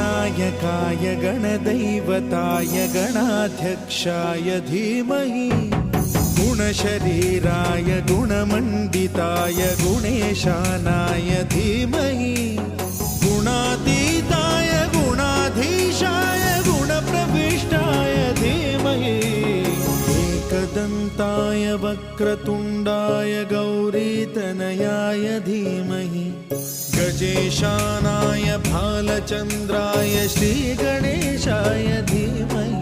गणनायकाय गणदैवताय गणाध्यक्षाय धीमहि गुणशरीराय गुणमण्डिताय गुणेशानाय धीमहि गुणातीताय गुणाधीशाय गुणप्रविष्टाय धीमहि एकदन्ताय वक्रतुण्डाय गौरीतनयाय धीमहि गजेशानाय भालचन्द्राय श्रीगणेशाय धीमहि